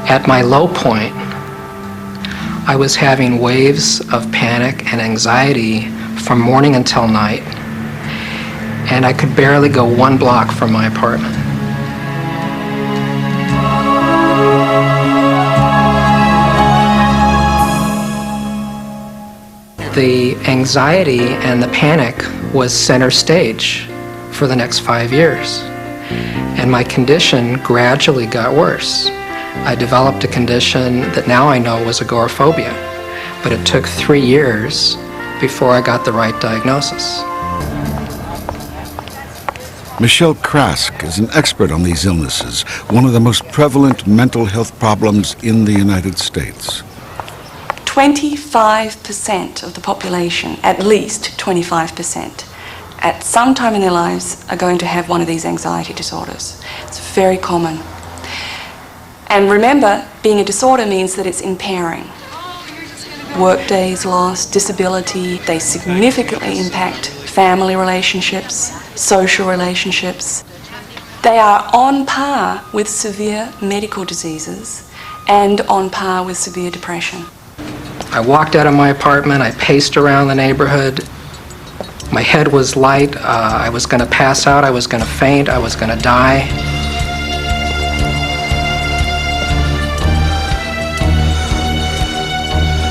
At my low point, I was having waves of panic and anxiety from morning until night, and I could barely go 1 block from my apartment. The anxiety and the panic was center stage for the next 5 years, and my condition gradually got worse. I developed a condition that now I know was agoraphobia, but it took 3 years before I got the right diagnosis. Michelle Krask is an expert on these illnesses, one of the most prevalent mental health problems in the United States. 25% of the population, at least 25%, at some time in their lives are going to have one of these anxiety disorders. It's very common. And remember, being a disorder means that it's impairing. Work days lost, disability, they significantly impact family relationships, social relationships. They are on par with severe medical diseases and on par with severe depression. I walked out of my apartment, I paced around the neighborhood. My head was light, I was going to pass out, I was going to faint, I was going to die.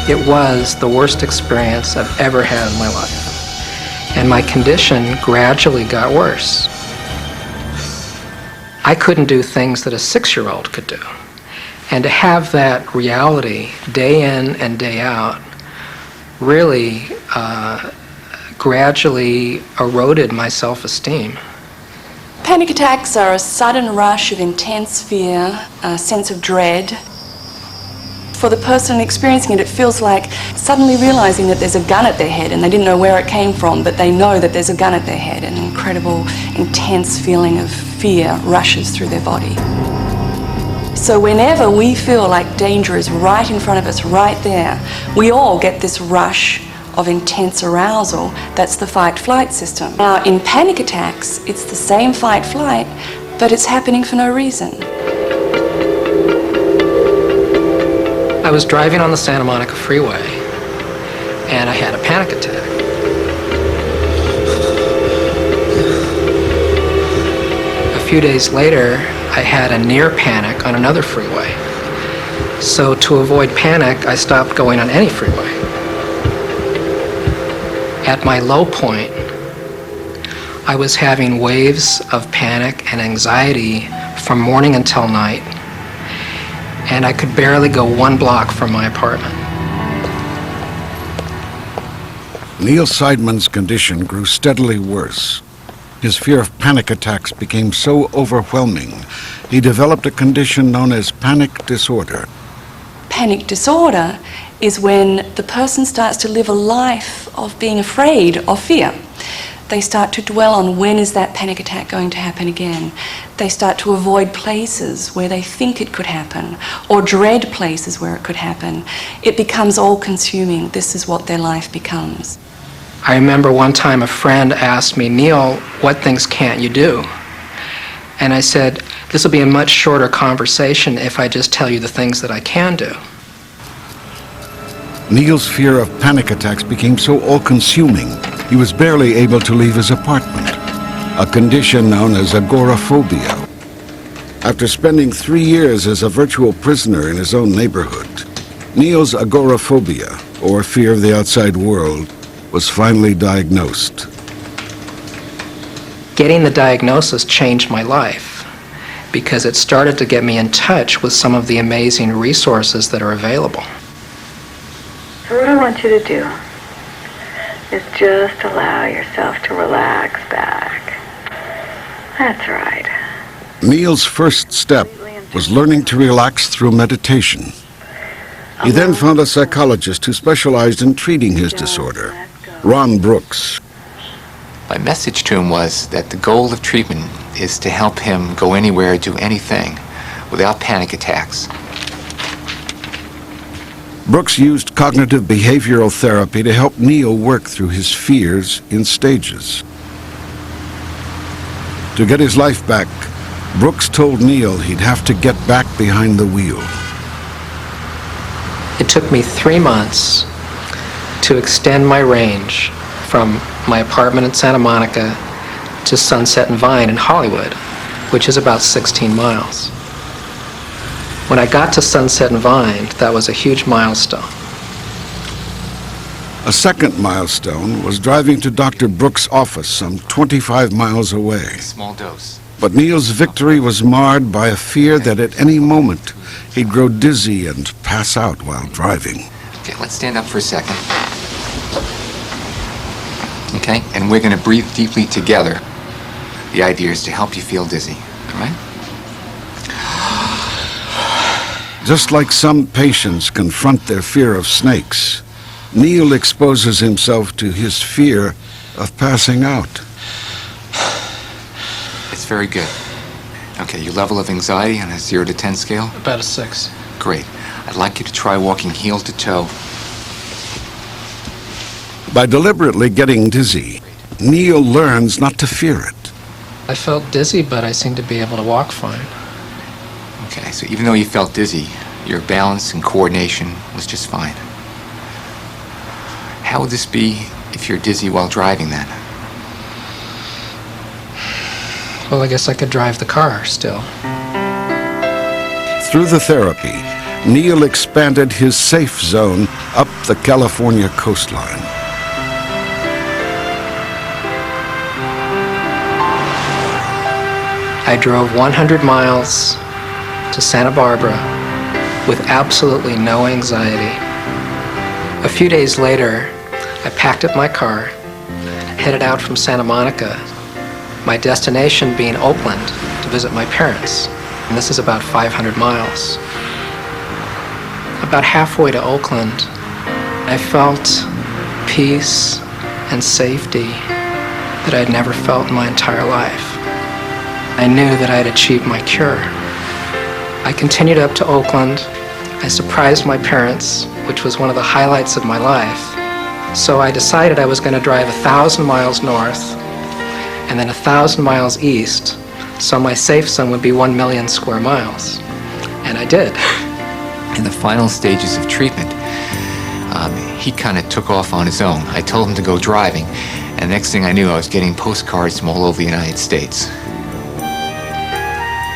It was the worst experience I've ever had in my life. And my condition gradually got worse. I couldn't do things that a 6-year-old could do. And to have that reality day in and day out really gradually eroded my self-esteem. Panic attacks are a sudden rush of intense fear, a sense of dread. For the person experiencing it, it feels like suddenly realizing that there's a gun at their head and they didn't know where it came from, but they know that there's a gun at their head. An incredible, intense feeling of fear rushes through their body. So whenever we feel like danger is right in front of us, right there, we all get this rush of intense arousal. That's the fight-flight system. Now, in panic attacks, it's the same fight-flight, but it's happening for no reason. I was driving on the Santa Monica freeway, and I had a panic attack. A few days later, I had a near panic on another freeway. So to avoid panic, I stopped going on any freeway. At my low point, I was having waves of panic and anxiety from morning until night, and I could barely go 1 block from my apartment. Neal Sideman's condition grew steadily worse. His fear of panic attacks became so overwhelming, he developed a condition known as panic disorder. Panic disorder is when the person starts to live a life of being afraid of fear. They start to dwell on when is that panic attack going to happen again. They start to avoid places where they think it could happen, or dread places where it could happen. It becomes all-consuming. This is what their life becomes. I remember one time a friend asked me, "Neal, what things can't you do?" And I said, this will be a much shorter conversation if I just tell you the things that I can do. Neal's fear of panic attacks became so all-consuming, he was barely able to leave his apartment, a condition known as agoraphobia. After spending 3 years as a virtual prisoner in his own neighborhood, Neal's agoraphobia, or fear of the outside world, was finally diagnosed. Getting the diagnosis changed my life because it started to get me in touch with some of the amazing resources that are available. So what I want you to do is just allow yourself to relax back. That's right. Neal's first step was learning to relax through meditation. He then found a psychologist who specialized in treating his disorder, Ron Brooks. My message to him was that the goal of treatment is to help him go anywhere, do anything, without panic attacks. Brooks used cognitive behavioral therapy to help Neal work through his fears in stages. To get his life back, Brooks told Neal he'd have to get back behind the wheel. It took me 3 months to extend my range from my apartment in Santa Monica to Sunset and Vine in Hollywood, which is about 16 miles. When I got to Sunset and Vine, that was a huge milestone. A second milestone was driving to Dr. Brooks' office some 25 miles away. Small dose. But Neal's victory was marred by a fear that at any moment he'd grow dizzy and pass out while driving. Okay, let's stand up for a second. Okay, and we're going to breathe deeply together. The idea is to help you feel dizzy, all right? Just like some patients confront their fear of snakes, Neal exposes himself to his fear of passing out. It's very good. Okay, your level of anxiety on a 0 to 10 scale? About a 6. Great. I'd like you to try walking heel to toe. By deliberately getting dizzy, Neal learns not to fear it. I felt dizzy, but I seemed to be able to walk fine. Okay, so even though you felt dizzy, your balance and coordination was just fine. How would this be if you're dizzy while driving then? Well, I guess I could drive the car still. Through the therapy, Neal expanded his safe zone up the California coastline. I drove 100 miles to Santa Barbara with absolutely no anxiety. A few days later, I packed up my car, headed out from Santa Monica, my destination being Oakland to visit my parents, and this is about 500 miles. About halfway to Oakland, I felt peace and safety that I'd never felt in my entire life. I knew that I had achieved my cure. I continued up to Oakland. I surprised my parents, which was one of the highlights of my life. So I decided I was going to drive 1,000 miles north and then 1,000 miles east, so my safe zone would be 1 million square miles. And I did. In the final stages of treatment, he kind of took off on his own. I told him to go driving, and next thing I knew, I was getting postcards from all over the United States.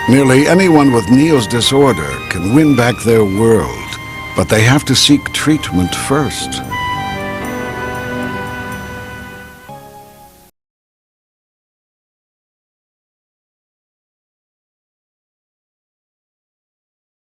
Nearly anyone with Neal's disorder can win back their world, but they have to seek treatment first.